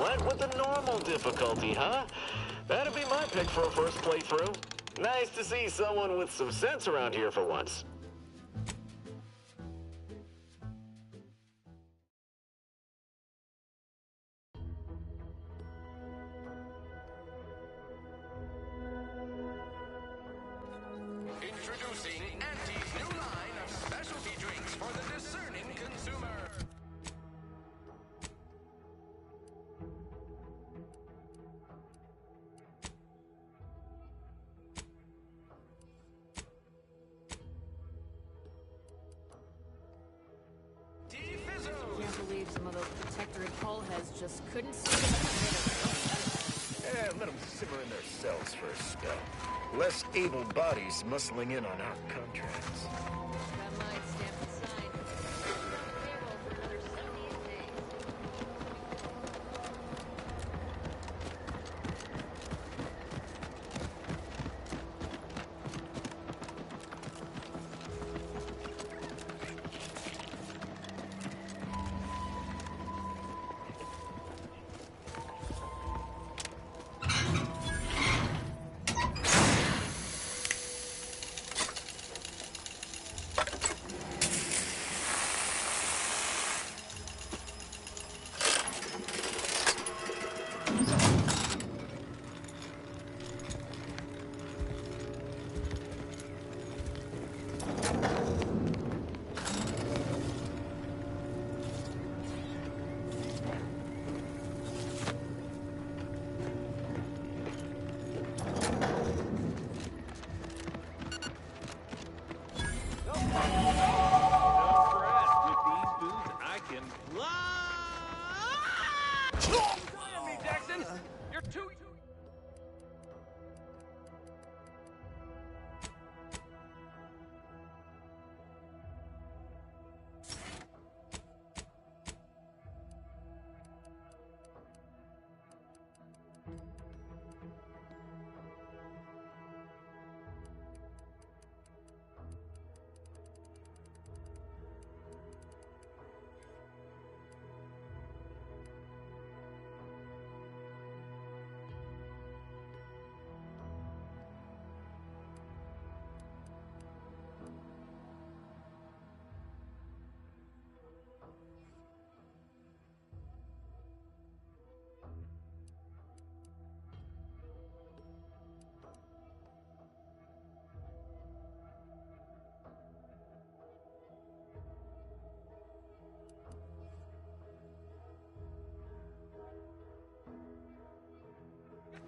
Went with the normal difficulty, huh? That'd be my pick for a first playthrough. Nice to see someone with some sense around here for once. Introducing Auntie's new line of specialty drinks for the discerning consumer. Can't believe some of those protectorate hull heads just couldn't see Yeah, let them simmer in their cells for a spell. Less able bodies muscling in on our contracts. That might stamp the sign. Payroll for another 78 days.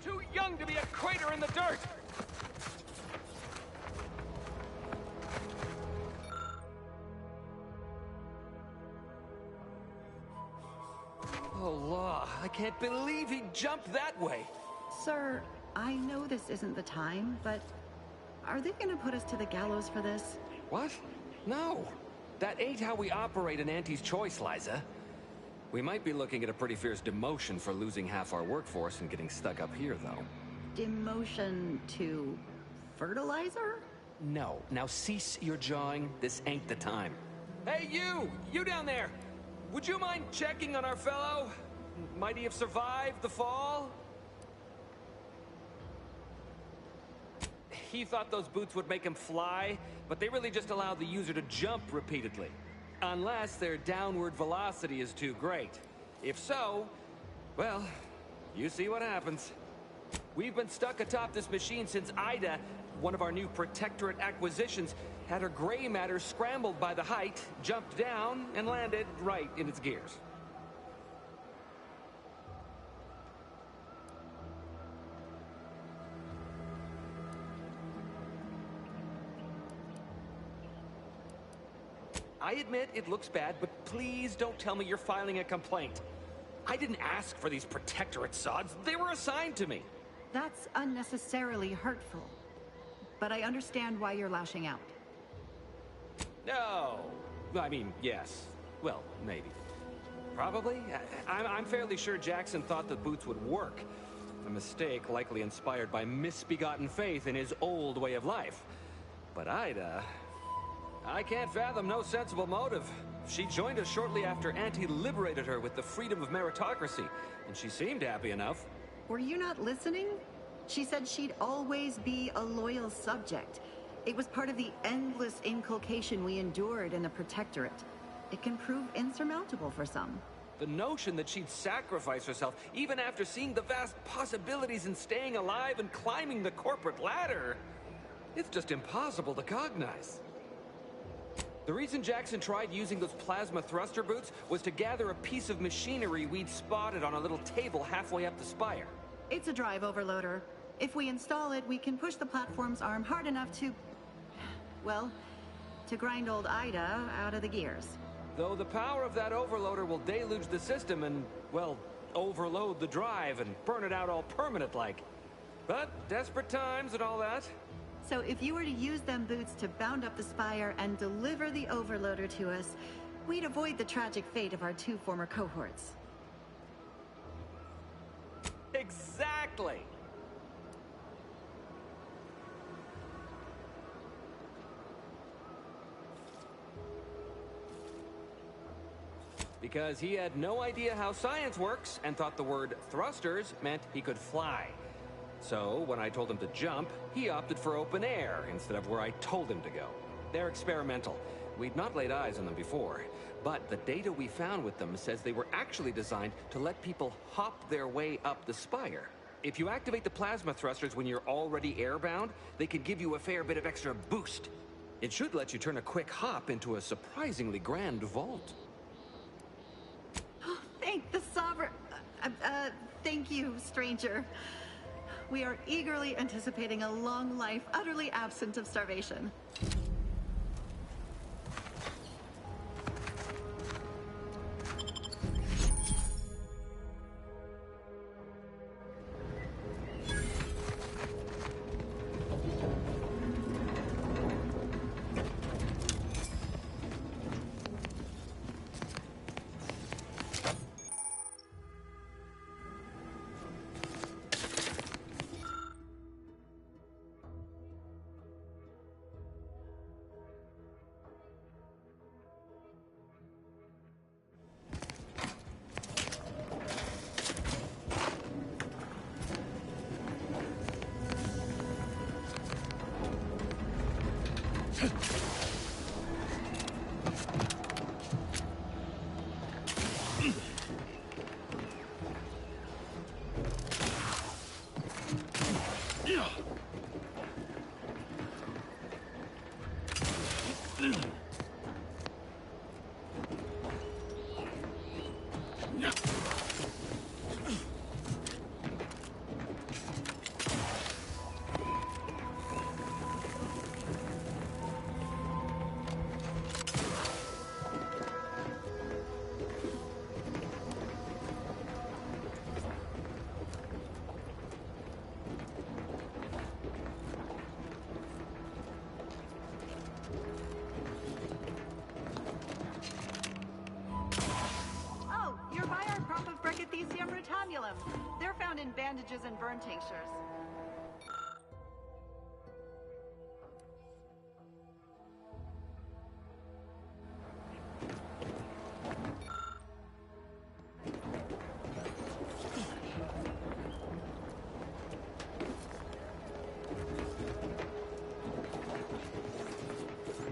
Too young to be a crater in the dirt! Oh, law, I can't believe he jumped that way. Sir, I know this isn't the time, but are they gonna put us to the gallows for this? What? No. That ain't how we operate in Auntie's choice, Liza. We might be looking at a pretty fierce demotion for losing half our workforce and getting stuck up here, though. Demotion to fertilizer? No. Now cease your jawing. This ain't the time. Hey, you! You down there! Would you mind checking on our fellow? Might he have survived the fall? He thought those boots would make him fly, but they really just allow the user to jump repeatedly. Unless their downward velocity is too great. If so, well, you see what happens. We've been stuck atop this machine since Ida, one of our new Protectorate acquisitions, had her gray matter scrambled by the height, jumped down, and landed right in its gears. I admit it looks bad, but please don't tell me you're filing a complaint. I didn't ask for these Protectorate sods. They were assigned to me. That's unnecessarily hurtful. But I understand why you're lashing out. No. I mean, yes. Well, maybe. Probably. I'm fairly sure Jackson thought the boots would work. A mistake likely inspired by misbegotten faith in his old way of life. But Ida... I can't fathom no sensible motive. She joined us shortly after Auntie liberated her with the freedom of meritocracy, and she seemed happy enough. Were you not listening? She said she'd always be a loyal subject. It was part of the endless inculcation we endured in the Protectorate. It can prove insurmountable for some. The notion that she'd sacrifice herself, even after seeing the vast possibilities in staying alive and climbing the corporate ladder, it's just impossible to cognize. The reason Jackson tried using those plasma thruster boots was to gather a piece of machinery we'd spotted on a little table halfway up the spire. It's a drive overloader. If we install it, we can push the platform's arm hard enough to... well, to grind old Ida out of the gears. Though the power of that overloader will deluge the system and, well, overload the drive and burn it out all permanent-like. But desperate times and all that. So if you were to use them boots to bound up the Spire and deliver the overloader to us, we'd avoid the tragic fate of our 2 former cohorts. Exactly! Because he had no idea how science works and thought the word thrusters meant he could fly. So, when I told him to jump, he opted for open air instead of where I told him to go. They're experimental. We'd not laid eyes on them before, but the data we found with them says they were actually designed to let people hop their way up the spire. If you activate the plasma thrusters when you're already airbound, they can give you a fair bit of extra boost. It should let you turn a quick hop into a surprisingly grand vault. Thank the Sovereign... thank you, stranger. We are eagerly anticipating a long life utterly absent of starvation. They're found in bandages and burn tinctures.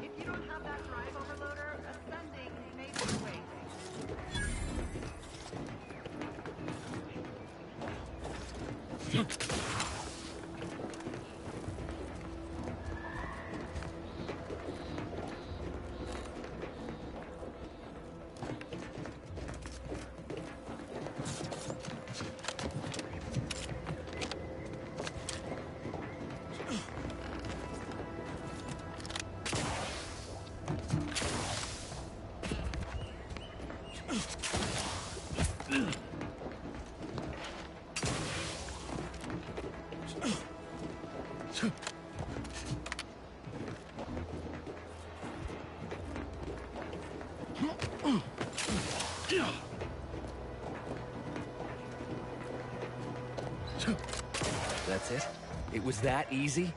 If you don't have that drive overloader, ascending may be the way. That's it? It was that easy?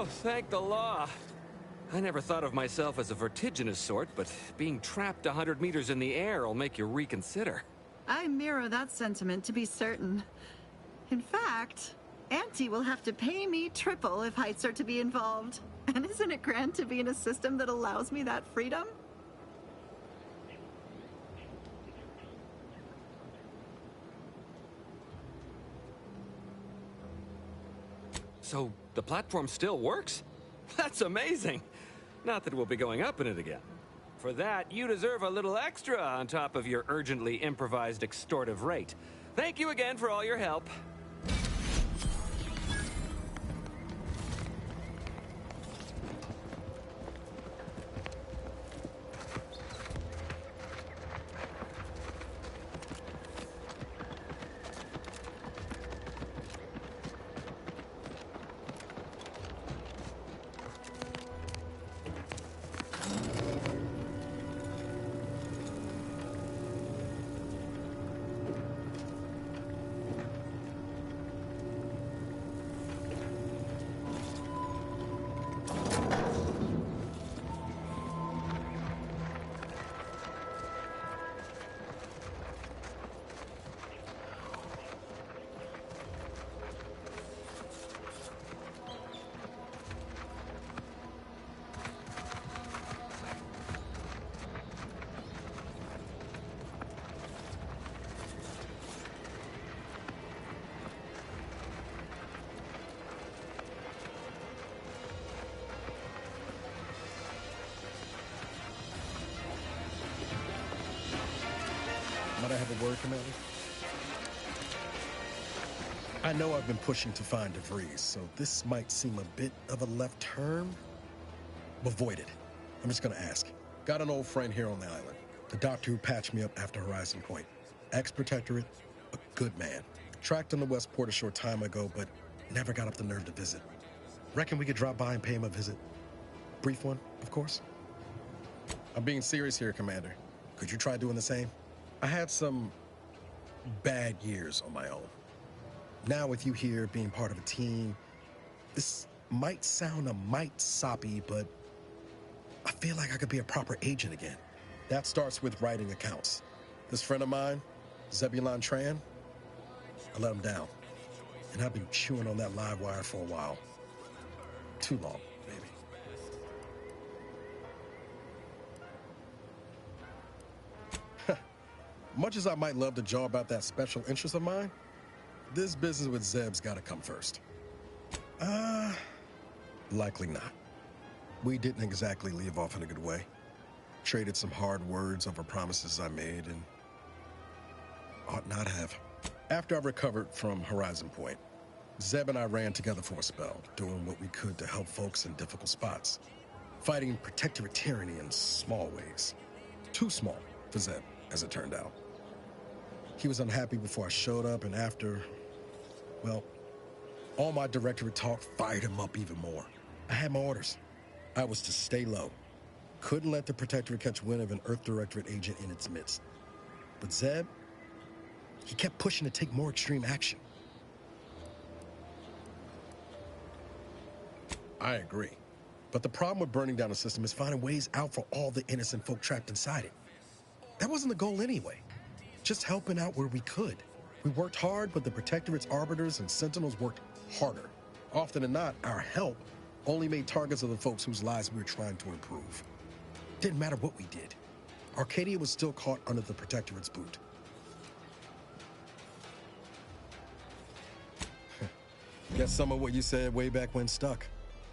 Oh, thank the law. I never thought of myself as a vertiginous sort, but being trapped 100 meters in the air will make you reconsider. I mirror that sentiment, to be certain. In fact, Auntie will have to pay me triple if heights are to be involved. And isn't it grand to be in a system that allows me that freedom? So, the platform still works? That's amazing! Not that we'll be going up in it again. For that, you deserve a little extra on top of your urgently improvised extortive rate. Thank you again for all your help. Might I have a word, Commander? I know I've been pushing to find DeVries, so this might seem a bit of a left turn. Avoid it. I'm just gonna ask. Got an old friend here on the island. The doctor who patched me up after Horizon Point. Ex-protectorate, a good man. Tracked on the Westport a short time ago, but never got up the nerve to visit. Reckon we could drop by and pay him a visit? Brief one, of course. I'm being serious here, Commander. Could you try doing the same? I had some bad years on my own. Now with you here being part of a team, this might sound a mite soppy, but I feel like I could be a proper agent again. That starts with writing accounts. This friend of mine, Zebulon Tran, I let him down. And I've been chewing on that live wire for a while. Too long, maybe. Much as I might love to jaw about that special interest of mine, this business with Zeb's gotta come first. Likely not. We didn't exactly leave off in a good way. Traded some hard words over promises I made and ought not have. After I recovered from Horizon Point, Zeb and I ran together for a spell, doing what we could to help folks in difficult spots. Fighting protectorate tyranny in small ways. Too small for Zeb, as it turned out. He was unhappy before I showed up, and after, well, all my directorate talk fired him up even more. I had my orders. I was to stay low. Couldn't let the Protectorate catch wind of an Earth Directorate agent in its midst. But Zeb, he kept pushing to take more extreme action. I agree. But the problem with burning down a system is finding ways out for all the innocent folk trapped inside it. That wasn't the goal anyway. Just helping out where we could. We worked hard, but the Protectorate's arbiters and sentinels worked harder. Often than not, our help only made targets of the folks whose lives we were trying to improve. Didn't matter what we did. Arcadia was still caught under the Protectorate's boot. Guess some of what you said way back when stuck.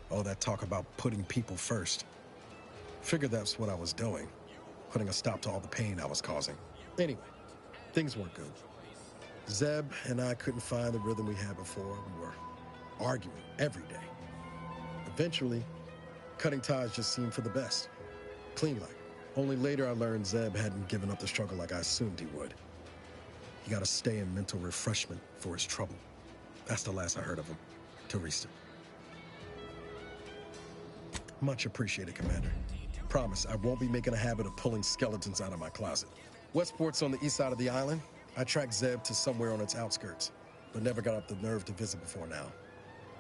All that talk about putting people first. Figured that's what I was doing. Putting a stop to all the pain I was causing. Anyway, things weren't good. Zeb and I couldn't find the rhythm we had before. We were arguing every day. Eventually, cutting ties just seemed for the best. Clean like. Only later I learned Zeb hadn't given up the struggle like I assumed he would. He got to stay in mental refreshment for his trouble. That's the last I heard of him. Teresa. Much appreciated, Commander. Promise, I won't be making a habit of pulling skeletons out of my closet. Westport's on the east side of the island. I tracked Zeb to somewhere on its outskirts, but never got up the nerve to visit before now.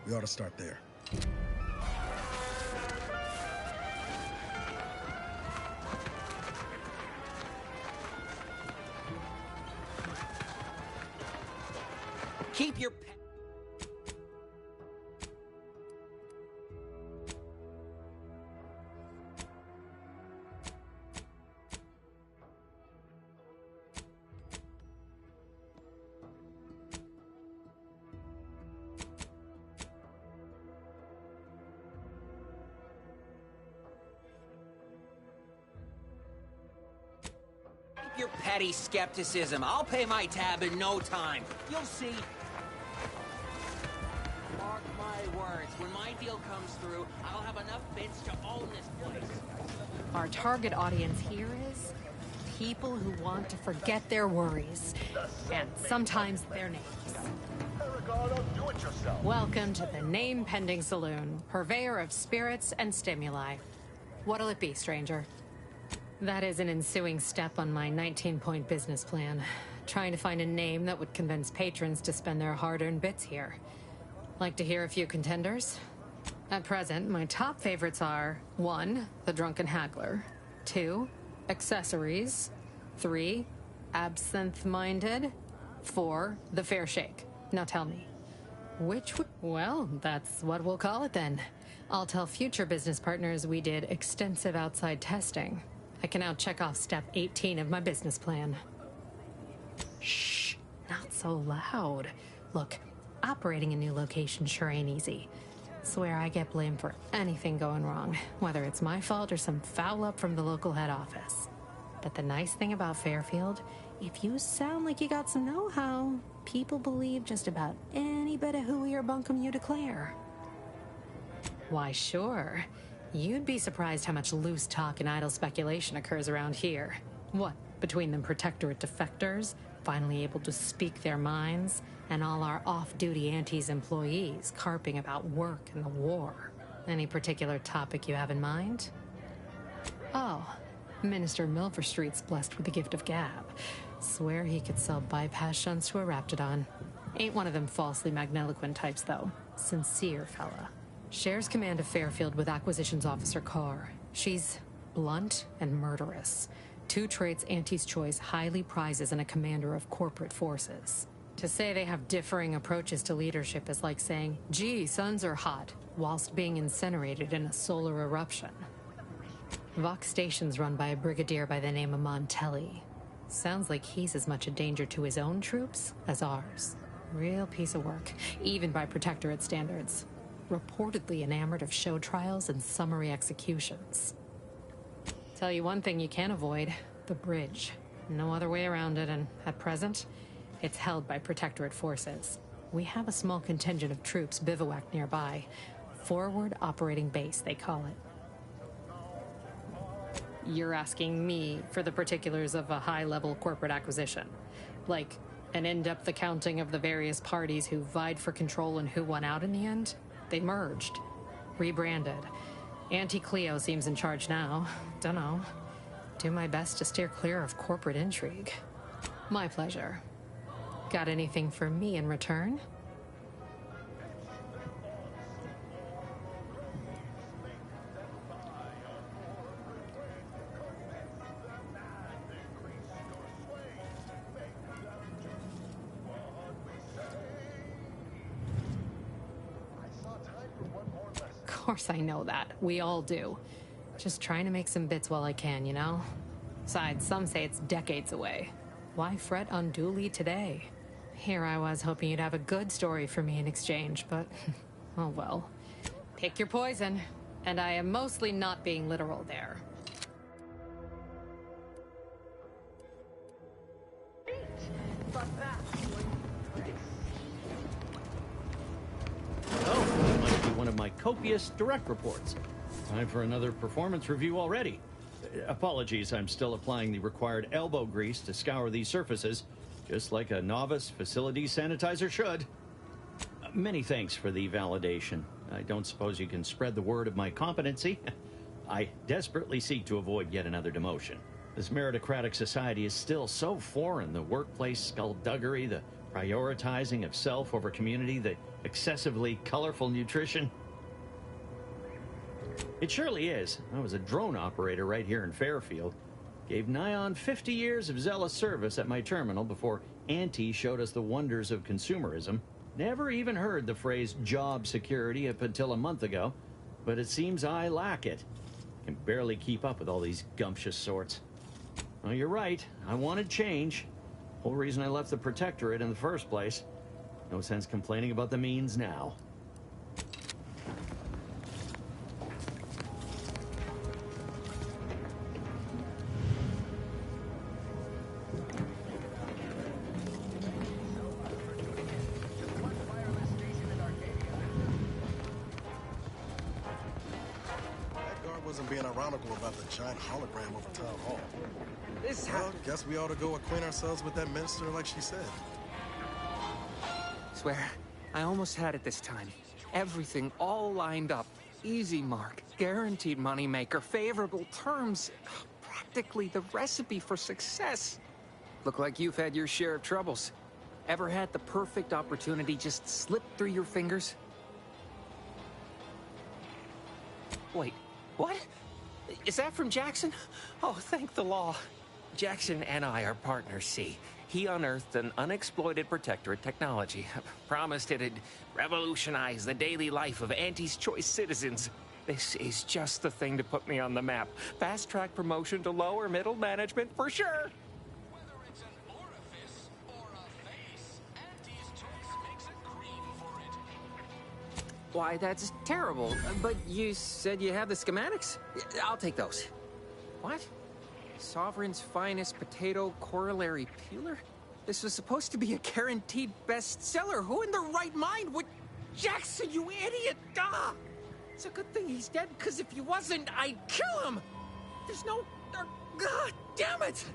We ought to start there. Keep your... Your petty skepticism. I'll pay my tab in no time. You'll see. Mark my words. When my deal comes through, I'll have enough bits to own this place. Our target audience here is people who want to forget their worries, and sometimes their names. Welcome to the name-pending Saloon, purveyor of spirits and stimuli. What'll it be, stranger? That is an ensuing step on my 19-point business plan. Trying to find a name that would convince patrons to spend their hard-earned bits here. Like to hear a few contenders? At present, my top favorites are 1. The Drunken Haggler, 2. Accessories, 3. Absinthe-Minded, 4. The Fair Shake. Now tell me, which would... Well, that's what we'll call it then. I'll tell future business partners we did extensive outside testing. I can now check off step 18 of my business plan. Shh, not so loud. Look, operating a new location sure ain't easy. Swear I get blamed for anything going wrong, whether it's my fault or some foul up from the local head office. But the nice thing about Fairfield, if you sound like you got some know-how, people believe just about any bit of hooey or bunkum you declare. Why, sure. You'd be surprised how much loose talk and idle speculation occurs around here. What, between them Protectorate defectors, finally able to speak their minds, and all our off-duty Auntie's employees carping about work and the war. Any particular topic you have in mind? Oh, Minister Milverstreet's blessed with the gift of gab. Swear he could sell bypass shunts to a raptidon. Ain't one of them falsely magniloquent types, though. Sincere fella. Shares command of Fairfield with Acquisitions Officer Kaur. She's blunt and murderous. 2 traits Auntie's Choice highly prizes in a commander of corporate forces. To say they have differing approaches to leadership is like saying, gee, suns are hot, whilst being incinerated in a solar eruption. Vox Station's run by a brigadier by the name of Montelli. Sounds like he's as much a danger to his own troops as ours. Real piece of work, even by Protectorate standards. Reportedly enamored of show trials and summary executions. Tell you one thing you can't avoid, the bridge. No other way around it, and at present, it's held by Protectorate forces. We have a small contingent of troops bivouacked nearby. Forward Operating Base, they call it. You're asking me for the particulars of a high-level corporate acquisition. Like, an in-depth accounting of the various parties who vied for control and who won out in the end? They merged. Rebranded. Auntie Cleo seems in charge now. Dunno. Do my best to steer clear of corporate intrigue. My pleasure. Got anything for me in return? Of course I know that. We all do. Just trying to make some bits while I can, you know? Besides, some say it's decades away. Why fret unduly today? Here I was hoping you'd have a good story for me in exchange, but... oh well. Pick your poison. And I am mostly not being literal there. Oh, that might be one of my copious direct reports. Time for another performance review already. Apologies, I'm still applying the required elbow grease to scour these surfaces, just like a novice facility sanitizer should. Many thanks for the validation. I don't suppose you can spread the word of my competency. I desperately seek to avoid yet another demotion. This meritocratic society is still so foreign. The workplace skullduggery, the prioritizing of self over community, the excessively colorful nutrition. It surely is. I was a drone operator right here in Fairfield. Gave nigh on 50 years of zealous service at my terminal before Auntie showed us the wonders of consumerism. Never even heard the phrase job security up until a month ago, but it seems I lack it. Can barely keep up with all these gumptious sorts. Well, you're right. I wanted change. Whole reason I left the Protectorate in the first place. No sense complaining about the means now. Wasn't being ironical about the giant hologram over town hall. This Well, guess we ought to go acquaint ourselves with that minister like she said. Swear, I almost had it this time. Everything all lined up. Easy mark, guaranteed moneymaker, favorable terms. Practically the recipe for success. Look like you've had your share of troubles. Ever had the perfect opportunity just slip through your fingers? Wait. What? Is that from Jackson? Oh, thank the law. Jackson and I are partners, see. He unearthed an unexploited Protectorate technology. Promised it'd revolutionize the daily life of Auntie's choice citizens. This is just the thing to put me on the map. Fast-track promotion to lower middle management for sure. Whether it's an orifice or a face, Auntie's choice makes a cream for it. Why, that's terrible. But you said you have the schematics? I'll take those. What? Sovereign's finest potato corollary peeler? This was supposed to be a guaranteed bestseller. Who in their right mind would... Jackson, you idiot! Ah! It's a good thing he's dead, because if he wasn't, I'd kill him! There's no... God damn it!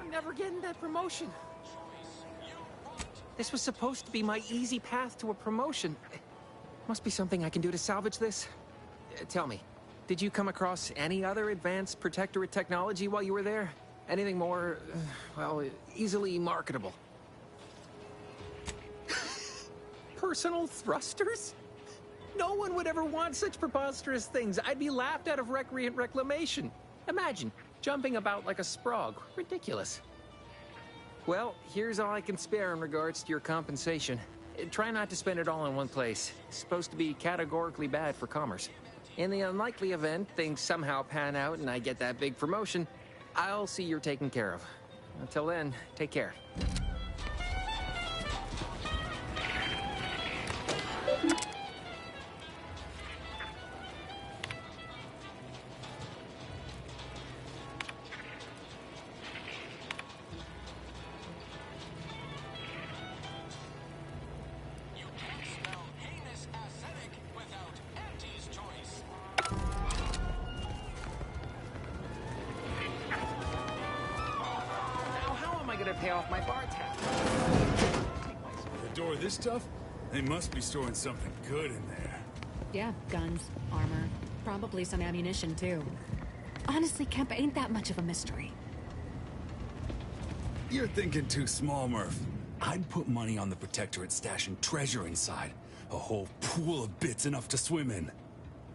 I'm never getting that promotion. This was supposed to be my easy path to a promotion. Must be something I can do to salvage this. Tell me, did you come across any other advanced Protectorate technology while you were there? Anything more, well, easily marketable? Personal thrusters? No one would ever want such preposterous things. I'd be laughed out of recreant reclamation. Imagine, jumping about like a sprog. Ridiculous. Well, here's all I can spare in regards to your compensation. Try not to spend it all in one place. It's supposed to be categorically bad for commerce. In the unlikely event things somehow pan out and I get that big promotion, I'll see you're taken care of. Until then, take care. Pay off my bar tab. The door this tough? They must be storing something good in there. Yeah, guns, armor, probably some ammunition too. Honestly, Kemp ain't that much of a mystery. You're thinking too small, Murph. I'd put money on the Protectorate stashing treasure inside. A whole pool of bits enough to swim in.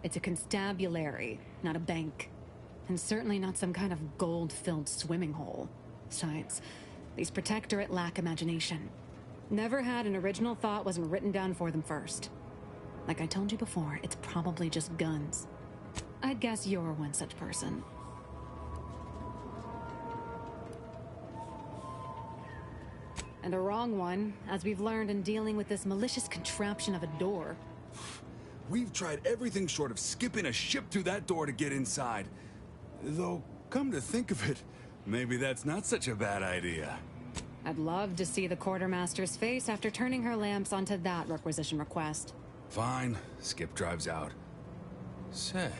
It's a constabulary, not a bank. And certainly not some kind of gold-filled swimming hole. Besides, these Protectorate lack imagination. Never had an original thought wasn't written down for them first. Like I told you before, it's probably just guns. I'd guess you're one such person. And a wrong one, as we've learned in dealing with this malicious contraption of a door. We've tried everything short of skipping a ship through that door to get inside. Though, come to think of it, maybe that's not such a bad idea. I'd love to see the quartermaster's face after turning her lamps onto that requisition request. Fine. Skip drives out. Say,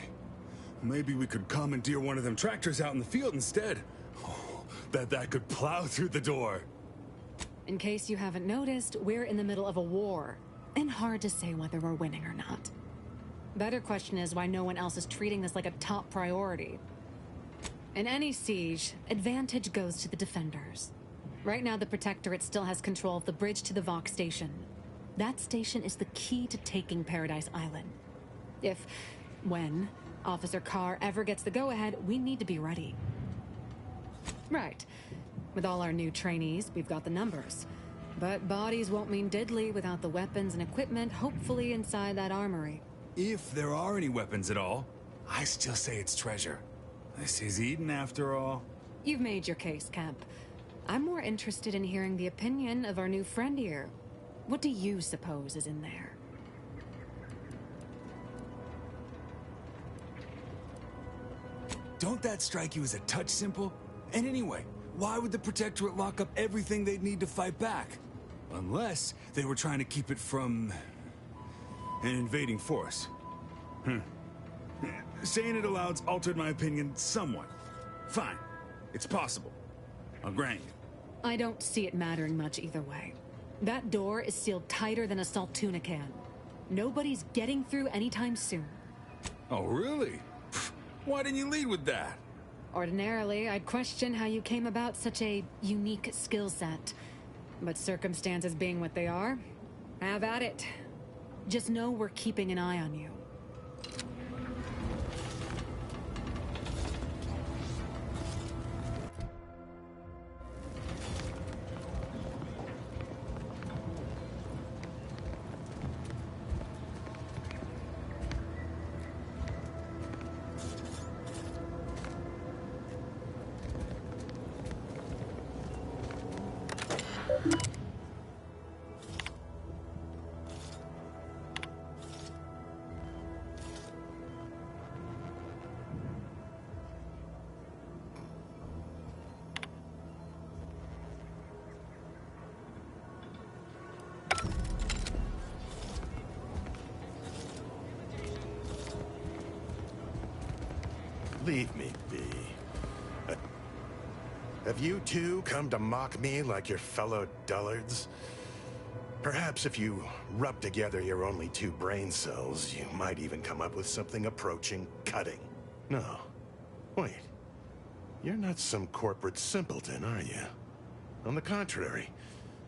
maybe we could commandeer one of them tractors out in the field instead. Oh, that could plow through the door. In case you haven't noticed, we're in the middle of a war. And hard to say whether we're winning or not. Better question is why no one else is treating this like a top priority. In any siege, advantage goes to the defenders. Right now, the Protectorate still has control of the bridge to the Vox station. That station is the key to taking Paradise Island. When Officer Kaur ever gets the go-ahead, we need to be ready. Right. With all our new trainees, we've got the numbers. But bodies won't mean diddly without the weapons and equipment, hopefully inside that armory. If there are any weapons at all, I still say it's treasure. This is Eden after all. You've made your case, Kemp. I'm more interested in hearing the opinion of our new friend here. What do you suppose is in there? Don't that strike you as a touch simple? And anyway, why would the Protectorate lock up everything they'd need to fight back? Unless they were trying to keep it from an invading force. Saying it aloud's altered my opinion somewhat. Fine. It's possible. I'll grant you. I don't see it mattering much either way. That door is sealed tighter than a salt tuna can. Nobody's getting through anytime soon. Oh, really? Why didn't you lead with that? Ordinarily, I'd question how you came about such a unique skill set. But circumstances being what they are, have at it. Just know we're keeping an eye on you. Leave me be. Have you two come to mock me like your fellow dullards? Perhaps if you rub together your only 2 brain cells, you might even come up with something approaching cutting. No. Wait. You're not some corporate simpleton, are you? On the contrary,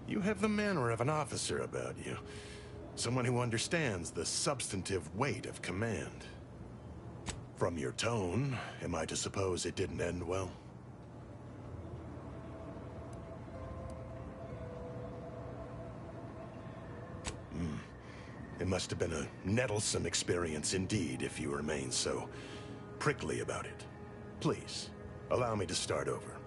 you have the manner of an officer about you. Someone who understands the substantive weight of command. From your tone, am I to suppose it didn't end well? It must have been a nettlesome experience indeed if you remain so prickly about it. Please, allow me to start over.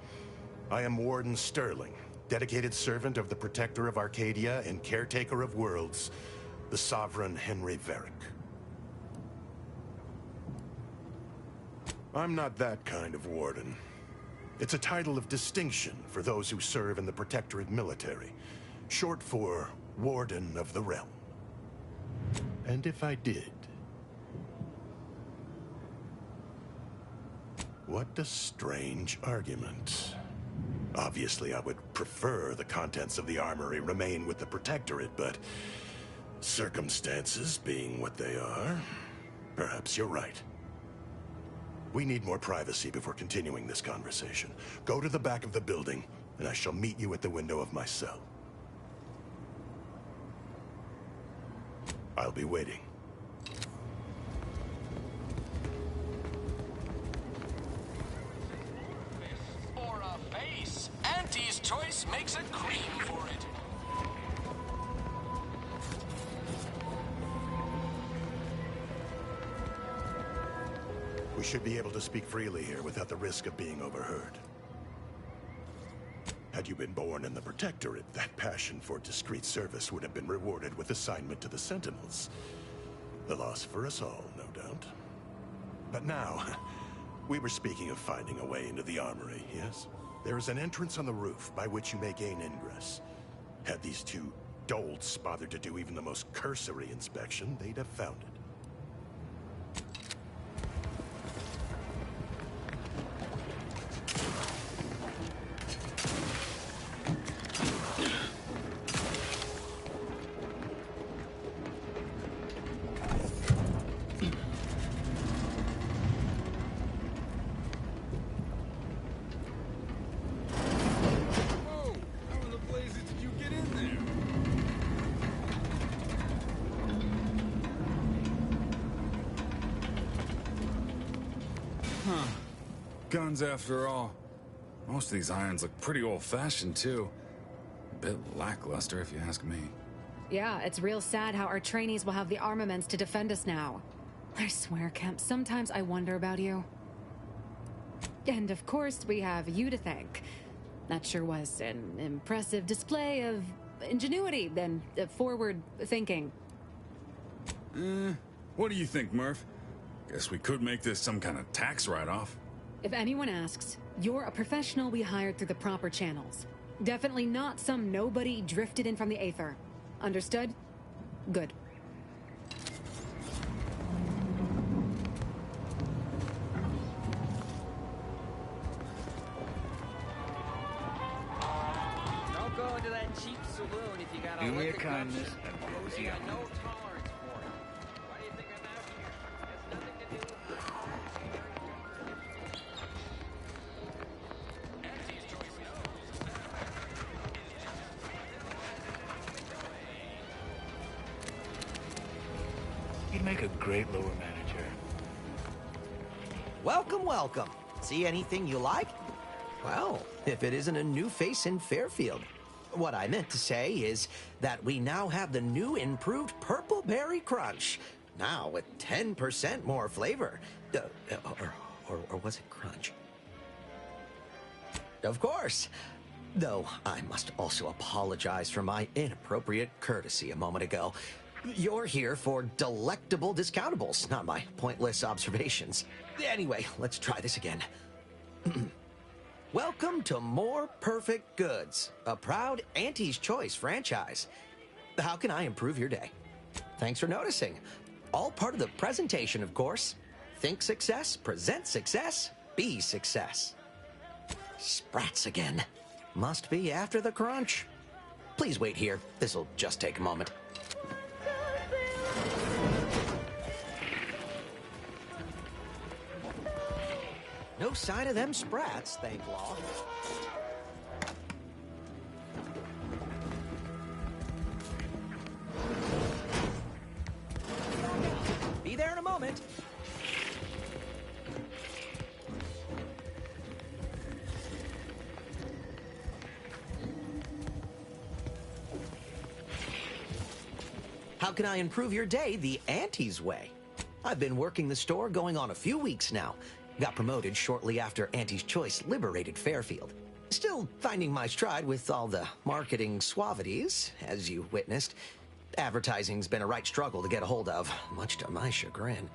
I am Warden Sterling, dedicated servant of the Protector of Arcadia and caretaker of worlds, the Sovereign Henry Varick. I'm not that kind of warden. It's a title of distinction for those who serve in the Protectorate military, short for Warden of the Realm. And if I did... What a strange argument. Obviously, I would prefer the contents of the armory remain with the Protectorate, but circumstances being what they are, perhaps you're right. We need more privacy before continuing this conversation. Go to the back of the building, and I shall meet you at the window of my cell. I'll be waiting. Or a face. Auntie's choice makes a cream for it. We should be able to speak freely here without the risk of being overheard. Had you been born in the Protectorate, that passion for discreet service would have been rewarded with assignment to the Sentinels. The loss for us all, no doubt. But now, we were speaking of finding a way into the armory, yes? There is an entrance on the roof by which you may gain ingress. Had these 2 dolts bothered to do even the most cursory inspection, they'd have found it. guns after all. Most of these irons look pretty old-fashioned, too. A bit lackluster, if you ask me. Yeah, it's real sad how our trainees will have the armaments to defend us now. I swear, Kemp, sometimes I wonder about you. And of course, we have you to thank. That sure was an impressive display of ingenuity and forward thinking. What do you think, Murph? Guess we could make this some kind of tax write-off. If anyone asks, you're a professional we hired through the proper channels. Definitely not some nobody drifted in from the aether. Understood? Good. Don't go into that cheap saloon if you got a Do me a liquor kindness gumption. and close You the got eye. no tolerance for it. Why do you think I'm out here? Has nothing to do with You'd make a great lower manager. Welcome, welcome. See anything you like? Well, if it isn't a new face in Fairfield. What I meant to say is that we now have the new improved Purple Berry Crunch. Now with 10% more flavor. Or was it Crunch? Of course. Though I must also apologize for my inappropriate courtesy a moment ago. You're here for delectable discountables, not my pointless observations. Anyway, let's try this again. Welcome to More Perfect Goods, a proud Auntie's Choice franchise. How can I improve your day? Thanks for noticing. All part of the presentation, of course. Think success, present success, be success. Sprats again. Must be after the crunch. Please wait here. This'll just take a moment. No sign of them sprats, thank law. Be there in a moment. How can I improve your day the Auntie's way? I've been working the store going on a few weeks now. Got promoted shortly after Auntie's Choice liberated Fairfield. Still finding my stride with all the marketing suavities, as you witnessed. Advertising's been a right struggle to get a hold of, much to my chagrin.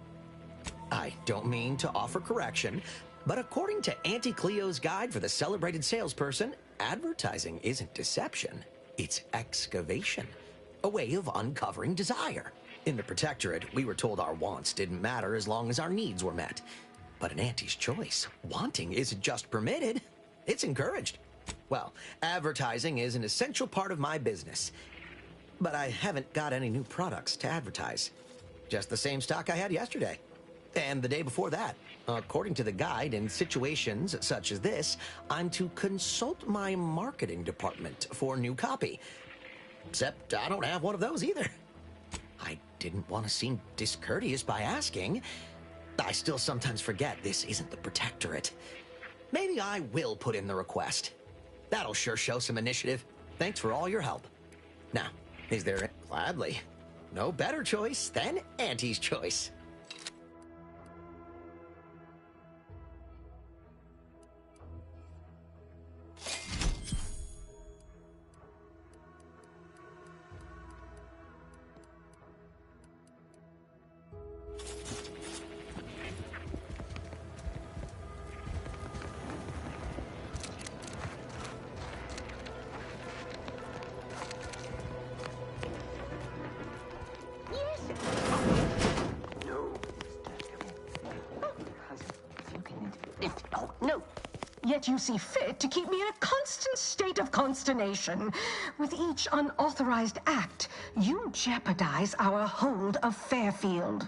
I don't mean to offer correction, but according to Auntie Cleo's guide for the celebrated salesperson, advertising isn't deception, it's excavation. A way of uncovering desire. In the Protectorate, we were told our wants didn't matter as long as our needs were met. But in Auntie's Choice, wanting isn't just permitted, it's encouraged. Well, advertising is an essential part of my business. But I haven't got any new products to advertise. Just the same stock I had yesterday. And the day before that. According to the guide, in situations such as this, I'm to consult my marketing department for new copy. Except I don't have one of those either. I didn't want to seem discourteous by asking. I still sometimes forget this isn't the Protectorate. Maybe I will put in the request. That'll sure show some initiative. Thanks for all your help. Now, is there... Gladly. No better choice than Auntie's Choice. Yet you see fit to keep me in a constant state of consternation. With each unauthorized act, you jeopardize our hold of Fairfield.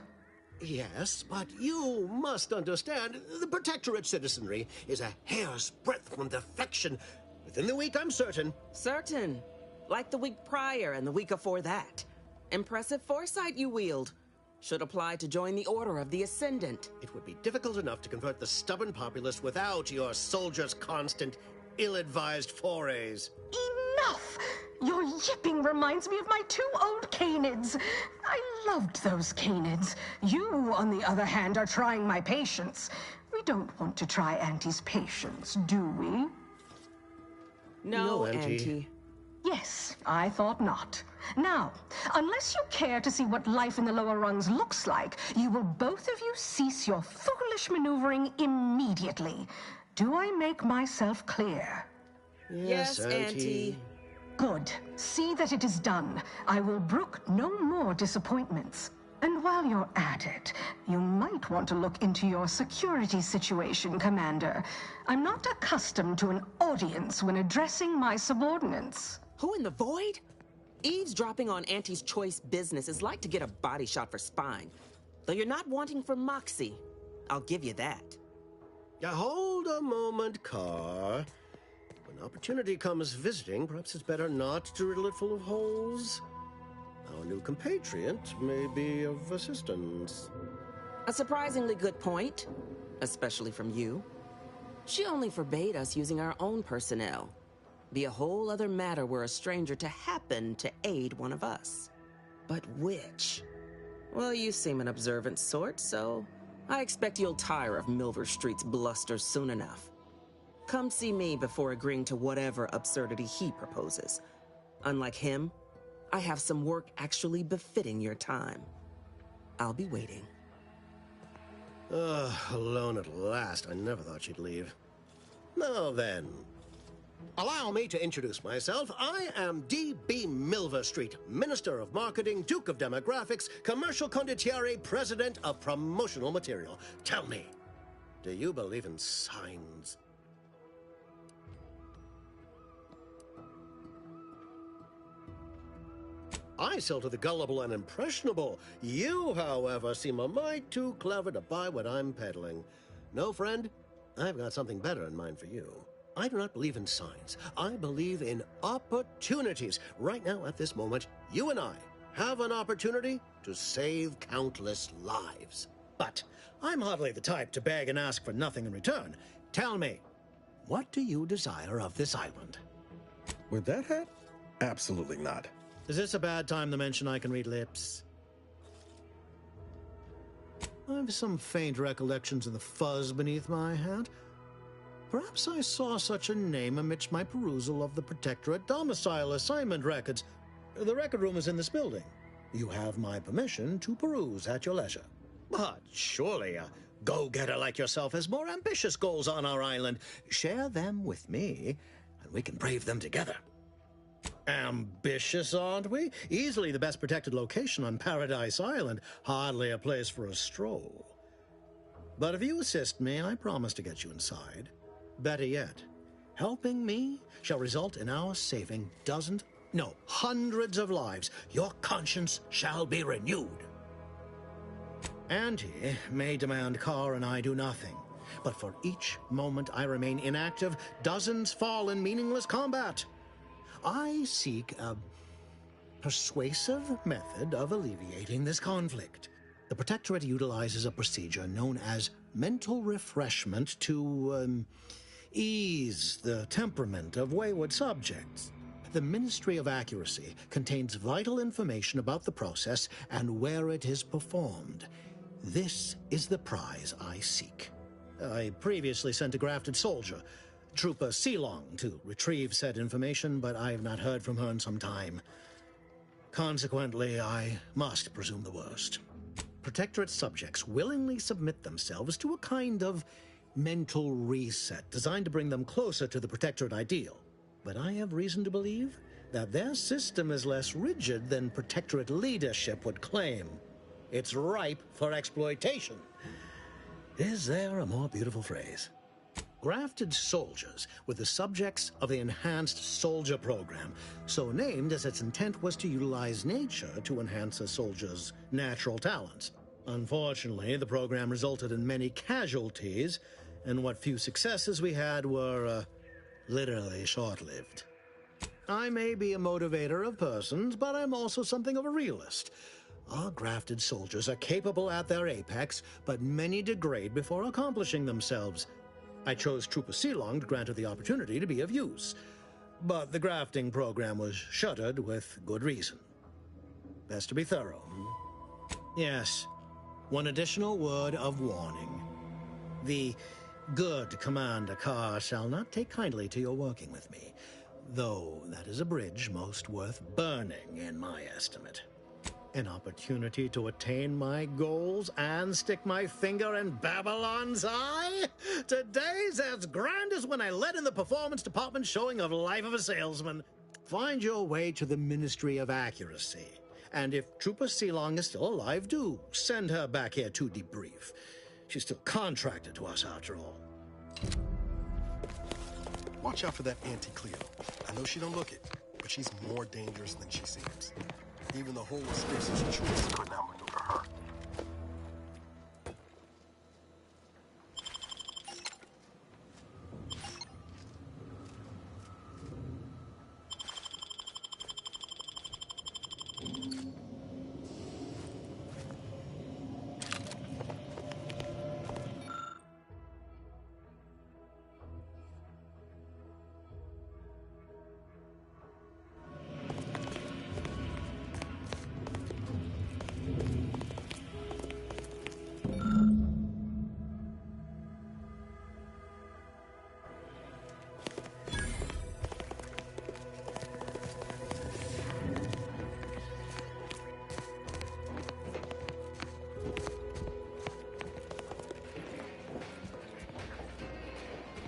Yes, but you must understand, the Protectorate citizenry is a hair's breadth from defection. Within the week, I'm certain. Certain. Like the week prior and the week before that. Impressive foresight you wield. Should apply to join the Order of the Ascendant. It would be difficult enough to convert the stubborn populace without your soldiers' constant, ill-advised forays. Enough! Your yipping reminds me of my 2 old canids. I loved those canids. You, on the other hand, are trying my patience. We don't want to try Auntie's patience, do we? No, Auntie. Auntie. Yes, I thought not. Now, unless you care to see what life in the lower rungs looks like, you will both of you cease your foolish maneuvering immediately. Do I make myself clear? Yes, Auntie. Good. See that it is done. I will brook no more disappointments. And while you're at it, you might want to look into your security situation, Commander. I'm not accustomed to an audience when addressing my subordinates. Who in the void? Eavesdropping on Auntie's choice business is like to get a body shot for spine. Though you're not wanting for moxie. I'll give you that. Now, hold a moment, Kaur. When opportunity comes visiting, perhaps it's better not to riddle it full of holes. Our new compatriot may be of assistance. A surprisingly good point, especially from you. She only forbade us using our own personnel. Be a whole other matter were a stranger to happen to aid one of us. But which? Well, you seem an observant sort, so I expect you'll tire of Milverstreet's bluster soon enough. Come see me before agreeing to whatever absurdity he proposes. Unlike him, I have some work actually befitting your time. I'll be waiting. Alone at last. I never thought she'd leave. Now then, allow me to introduce myself. I am D.B. Milverstreet, Minister of Marketing, Duke of Demographics, Commercial Condottiere, President of Promotional Material. Tell me, do you believe in signs? I sell to the gullible and impressionable. You, however, seem a mite too clever to buy what I'm peddling. No, friend, I've got something better in mind for you. I do not believe in signs. I believe in opportunities. Right now, at this moment, you and I have an opportunity to save countless lives. But I'm hardly the type to beg and ask for nothing in return. Tell me, what do you desire of this island? With that hat? Absolutely not. Is this a bad time to mention I can read lips? I have some faint recollections of the fuzz beneath my hat. Perhaps I saw such a name amidst my perusal of the Protectorate domicile assignment records. The record room is in this building. You have my permission to peruse at your leisure. But surely a go-getter like yourself has more ambitious goals on our island. Share them with me, and we can brave them together. Ambitious, aren't we? Easily the best protected location on Paradise Island. Hardly a place for a stroll. But if you assist me, I promise to get you inside. Better yet, helping me shall result in our saving dozens, no, hundreds of lives. Your conscience shall be renewed. Auntie may demand Kaur and I do nothing, but for each moment I remain inactive, dozens fall in meaningless combat. I seek a persuasive method of alleviating this conflict. The Protectorate utilizes a procedure known as mental refreshment to ease the temperament of wayward subjects. The Ministry of Accuracy contains vital information about the process and where it is performed. This is the prize I seek. I previously sent a grafted soldier, Trooper Ceylon, to retrieve said information, but I have not heard from her in some time. Consequently, I must presume the worst. Protectorate subjects willingly submit themselves to a kind of mental reset designed to bring them closer to the Protectorate ideal. But I have reason to believe that their system is less rigid than Protectorate leadership would claim. It's ripe for exploitation. Is there a more beautiful phrase? Grafted soldiers were the subjects of the Enhanced Soldier Program, so named as its intent was to utilize nature to enhance a soldier's natural talents. Unfortunately, the program resulted in many casualties, and what few successes we had were, literally short-lived. I may be a motivator of persons, but I'm also something of a realist. Our grafted soldiers are capable at their apex, but many degrade before accomplishing themselves. I chose Trooper Sealong to grant her the opportunity to be of use. But the grafting program was shuttered with good reason. Best to be thorough. Yes. One additional word of warning. The good Commander Kaur shall not take kindly to your working with me, though that is a bridge most worth burning in my estimate. An opportunity to attain my goals and stick my finger in Babylon's eye? Today's as grand as when I led in the performance department showing of Life of a Salesman. Find your way to the Ministry of Accuracy. And if Trooper Sealong is still alive, do send her back here to debrief. She's still contracted to us, after all. Watch out for that Auntie Cleo. I know she don't look it, but she's more dangerous than she seems. Even the whole of Space's troops couldn't outmaneuver her.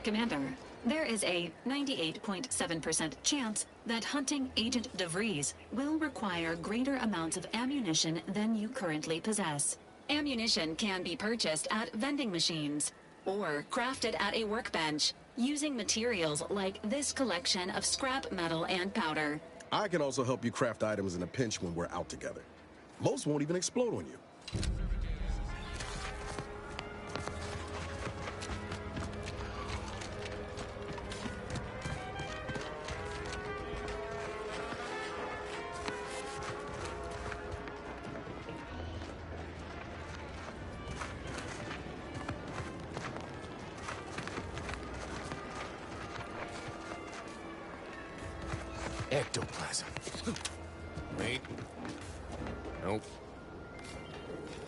Commander, there is a 98.7% chance that hunting Agent DeVries will require greater amounts of ammunition than you currently possess. Ammunition can be purchased at vending machines or crafted at a workbench using materials like this collection of scrap metal and powder. I can also help you craft items in a pinch when we're out together. Most won't even explode on you. Ectoplasm. Wait. Nope.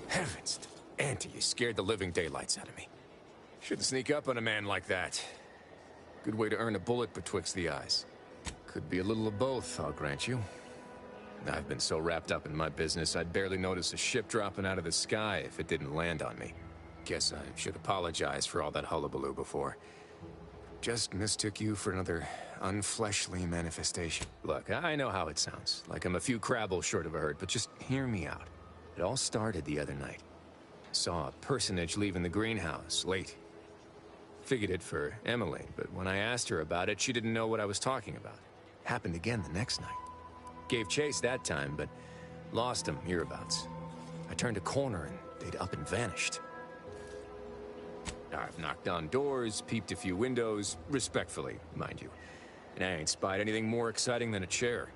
Heavens. Auntie, you scared the living daylights out of me. Shouldn't sneak up on a man like that. Good way to earn a bullet betwixt the eyes. Could be a little of both, I'll grant you. I've been so wrapped up in my business, I'd barely notice a ship dropping out of the sky if it didn't land on me. Guess I should apologize for all that hullabaloo before. Just mistook you for another unfleshly manifestation. Look, I know how it sounds, like I'm a few crabbles short of a hurt, but just hear me out. It all started the other night. Saw a personage leaving the greenhouse, late. Figured it for Emily, but when I asked her about it, she didn't know what I was talking about. Happened again the next night. Gave chase that time, but lost him hereabouts. I turned a corner and they'd up and vanished. I've knocked on doors, peeped a few windows, respectfully, mind you. And I ain't spied anything more exciting than a chair.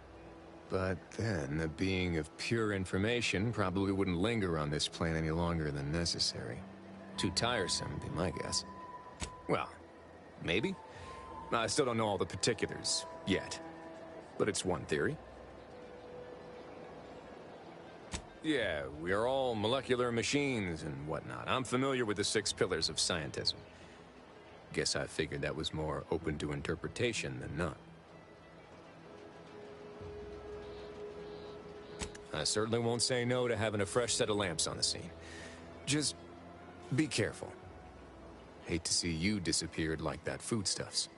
But then, a being of pure information probably wouldn't linger on this plane any longer than necessary. Too tiresome, would be my guess. Well, maybe. I still don't know all the particulars, yet. But it's one theory. Yeah, we are all molecular machines and whatnot. I'm familiar with the 6 pillars of scientism. Guess I figured that was more open to interpretation than not. I certainly won't say no to having a fresh set of lamps on the scene. Just be careful. Hate to see you disappeared like that foodstuffs.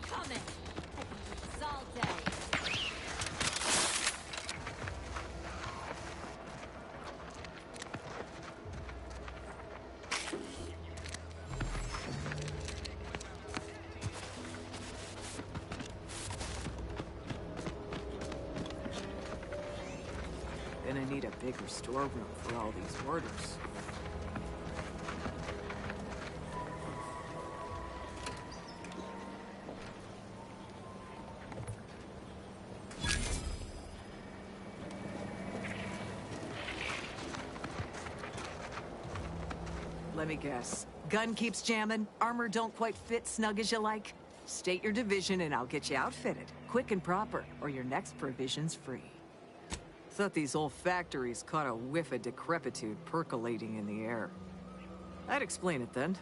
coming. I can do this all day. Gonna need a bigger storeroom for all these orders. Let me guess. Gun keeps jamming, armor don't quite fit snug as you like. State your division and I'll get you outfitted, quick and proper, or your next provision's free. Thought these old factories caught a whiff of decrepitude percolating in the air. I'd explain it then.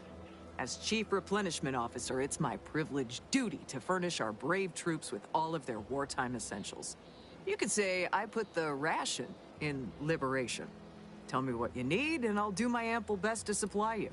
As Chief Replenishment Officer, it's my privileged duty to furnish our brave troops with all of their wartime essentials. You could say I put the ration in liberation. Tell me what you need, and I'll do my ample best to supply you.